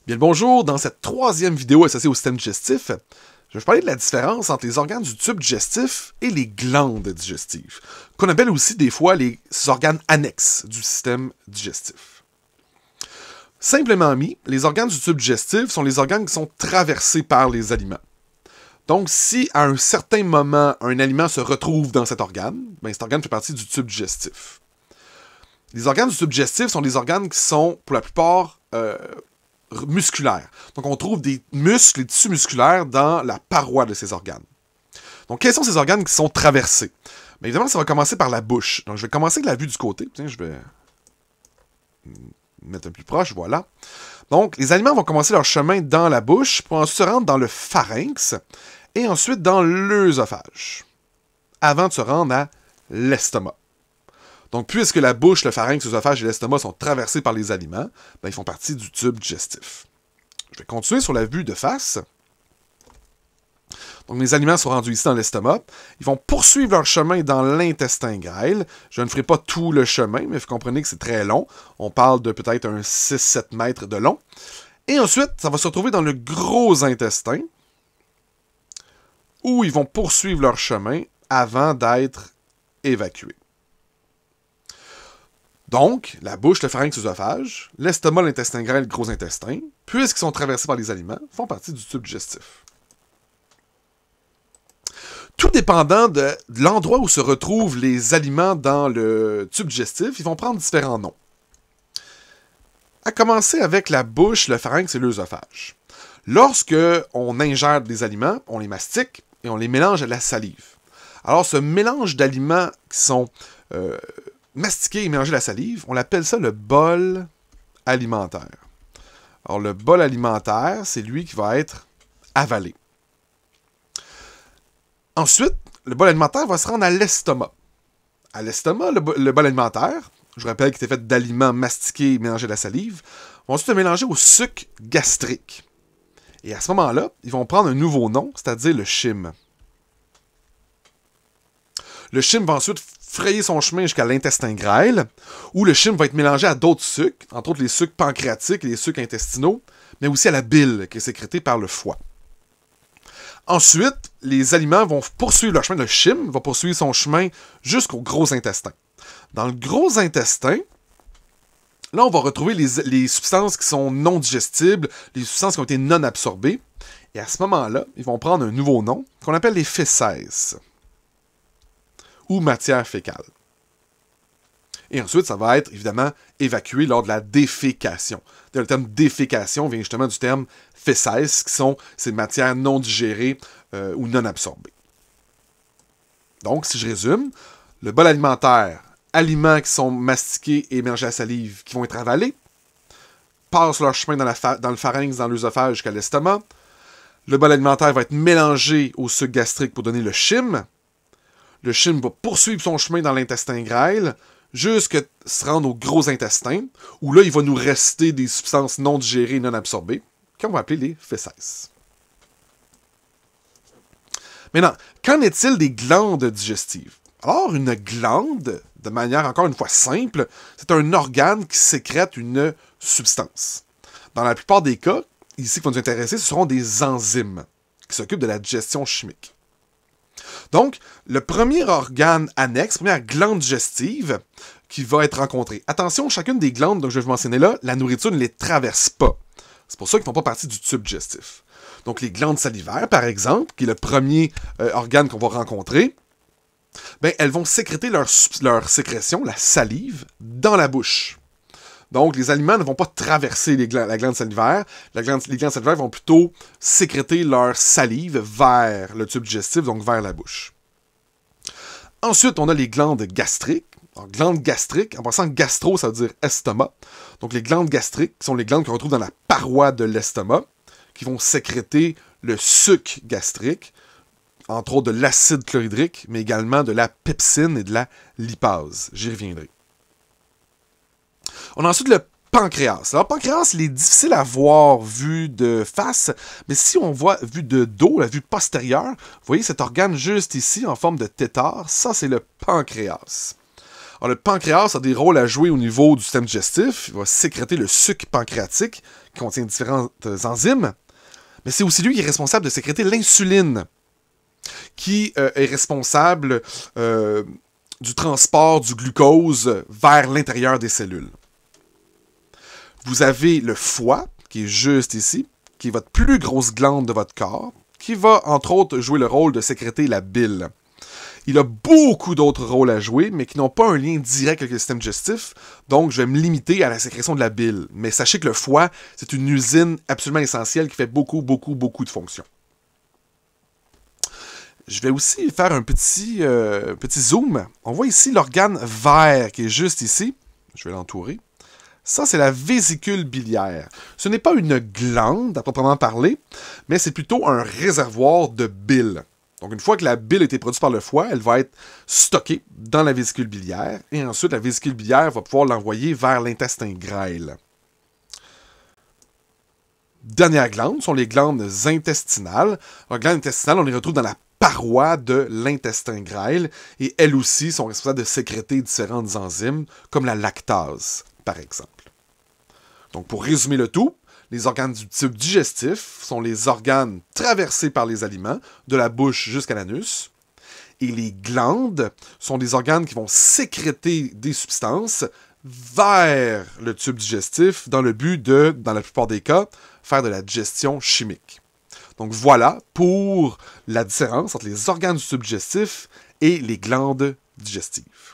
Bien le bonjour, dans cette troisième vidéo associée au système digestif, je vais vous parler de la différence entre les organes du tube digestif et les glandes digestives, qu'on appelle aussi des fois les organes annexes du système digestif. Simplement mis, les organes du tube digestif sont les organes qui sont traversés par les aliments. Donc, si à un certain moment, un aliment se retrouve dans cet organe, ben cet organe fait partie du tube digestif. Les organes du tube digestif sont des organes qui sont, pour la plupart, musculaires. Donc, on trouve des muscles, des tissus musculaires dans la paroi de ces organes. Donc, quels sont ces organes qui sont traversés? Bien, évidemment, ça va commencer par la bouche. Donc, je vais commencer avec la vue du côté. Tiens, je vais mettre un plus proche, voilà. Donc, les aliments vont commencer leur chemin dans la bouche pour ensuite se rendre dans le pharynx et ensuite dans l'œsophage, avant de se rendre à l'estomac. Donc, puisque la bouche, le pharynx, l'œsophage et l'estomac sont traversés par les aliments, ben, ils font partie du tube digestif. Je vais continuer sur la vue de face. Donc, les aliments sont rendus ici dans l'estomac. Ils vont poursuivre leur chemin dans l'intestin grêle. Je ne ferai pas tout le chemin, mais vous comprenez que c'est très long. On parle de peut-être un 6-7 mètres de long. Et ensuite, ça va se retrouver dans le gros intestin, où ils vont poursuivre leur chemin avant d'être évacués. Donc, la bouche, le pharynx, l'œsophage, l'estomac, l'intestin grêle, le gros intestin, puisqu'ils sont traversés par les aliments, font partie du tube digestif. Tout dépendant de l'endroit où se retrouvent les aliments dans le tube digestif, ils vont prendre différents noms. À commencer avec la bouche, le pharynx et l'œsophage. Lorsque on ingère des aliments, on les mastique et on les mélange à la salive. Alors, ce mélange d'aliments qui sont mastiqués et mélangés à la salive, on l'appelle ça le bol alimentaire. Alors, le bol alimentaire, c'est lui qui va être avalé. Ensuite, le bol alimentaire va se rendre à l'estomac. À l'estomac, le bol alimentaire, je vous rappelle qu'il était fait d'aliments mastiqués et mélangés à la salive, vont ensuite se mélanger au suc gastrique. Et à ce moment-là, ils vont prendre un nouveau nom, c'est-à-dire le chyme. Le chyme va ensuite frayer son chemin jusqu'à l'intestin grêle, où le chyme va être mélangé à d'autres sucs, entre autres les sucs pancréatiques et les sucs intestinaux, mais aussi à la bile qui est sécrétée par le foie. Ensuite, les aliments vont poursuivre leur chemin. Le chyme va poursuivre son chemin jusqu'au gros intestin. Dans le gros intestin, là, on va retrouver les substances qui sont non digestibles, les substances qui ont été non absorbées. Et à ce moment-là, ils vont prendre un nouveau nom qu'on appelle les fécès ou matière fécale. Et ensuite, ça va être évidemment évacué lors de la défécation. Le terme défécation vient justement du terme fécès, qui sont ces matières non digérées ou non absorbées. Donc, si je résume, le bol alimentaire, aliments qui sont mastiqués et mélangés à la salive, qui vont être avalés, passent leur chemin dans le pharynx, dans l'œsophage jusqu'à l'estomac. Le bol alimentaire va être mélangé au suc gastrique pour donner le chyme. Le chyme va poursuivre son chemin dans l'intestin grêle jusqu'à se rendre au gros intestin, où là, il va nous rester des substances non digérées et non absorbées, qu'on va appeler les fécès. Maintenant, qu'en est-il des glandes digestives? Alors, une glande, de manière encore une fois simple, c'est un organe qui sécrète une substance. Dans la plupart des cas, ici qui vont nous intéresser, ce seront des enzymes qui s'occupent de la digestion chimique. Donc, le premier organe annexe, première glande digestive qui va être rencontrée. Attention, chacune des glandes dont je vais vous mentionner là, la nourriture ne les traverse pas. C'est pour ça qu'ils ne font pas partie du tube digestif. Donc, les glandes salivaires, par exemple, qui est le premier organe qu'on va rencontrer, ben, elles vont sécréter leur sécrétion, la salive, dans la bouche. Donc, les aliments ne vont pas traverser la glande salivaire. Les glandes salivaires vont plutôt sécréter leur salive vers le tube digestif, donc vers la bouche. Ensuite, on a les glandes gastriques. Alors, glandes gastriques, en passant gastro, ça veut dire estomac. Donc, les glandes gastriques sont les glandes qu'on retrouve dans la paroi de l'estomac, qui vont sécréter le suc gastrique, entre autres de l'acide chlorhydrique, mais également de la pepsine et de la lipase. J'y reviendrai. On a ensuite le pancréas. Alors, le pancréas, il est difficile à voir vu de face, mais si on voit vu de dos, la vue postérieure, vous voyez cet organe juste ici, en forme de tétard, ça, c'est le pancréas. Alors, le pancréas a des rôles à jouer au niveau du système digestif. Il va sécréter le suc pancréatique, qui contient différentes enzymes, mais c'est aussi lui qui est responsable de sécréter l'insuline, qui est responsable du transport du glucose vers l'intérieur des cellules. Vous avez le foie, qui est juste ici, qui est votre plus grosse glande de votre corps, qui va, entre autres, jouer le rôle de sécréter la bile. Il a beaucoup d'autres rôles à jouer, mais qui n'ont pas un lien direct avec le système digestif, donc je vais me limiter à la sécrétion de la bile. Mais sachez que le foie, c'est une usine absolument essentielle qui fait beaucoup de fonctions. Je vais aussi faire un petit zoom. On voit ici l'organe vert qui est juste ici. Je vais l'entourer. Ça, c'est la vésicule biliaire. Ce n'est pas une glande, à proprement parler, mais c'est plutôt un réservoir de bile. Donc, une fois que la bile a été produite par le foie, elle va être stockée dans la vésicule biliaire, et ensuite, la vésicule biliaire va pouvoir l'envoyer vers l'intestin grêle. Dernière glande sont les glandes intestinales. Les glandes intestinales, on les retrouve dans la paroi de l'intestin grêle, et elles aussi sont responsables de sécréter différentes enzymes, comme la lactase, par exemple. Donc, pour résumer le tout, les organes du tube digestif sont les organes traversés par les aliments, de la bouche jusqu'à l'anus. Et les glandes sont des organes qui vont sécréter des substances vers le tube digestif dans le but de, dans la plupart des cas, faire de la digestion chimique. Donc voilà pour la différence entre les organes du tube digestif et les glandes digestives.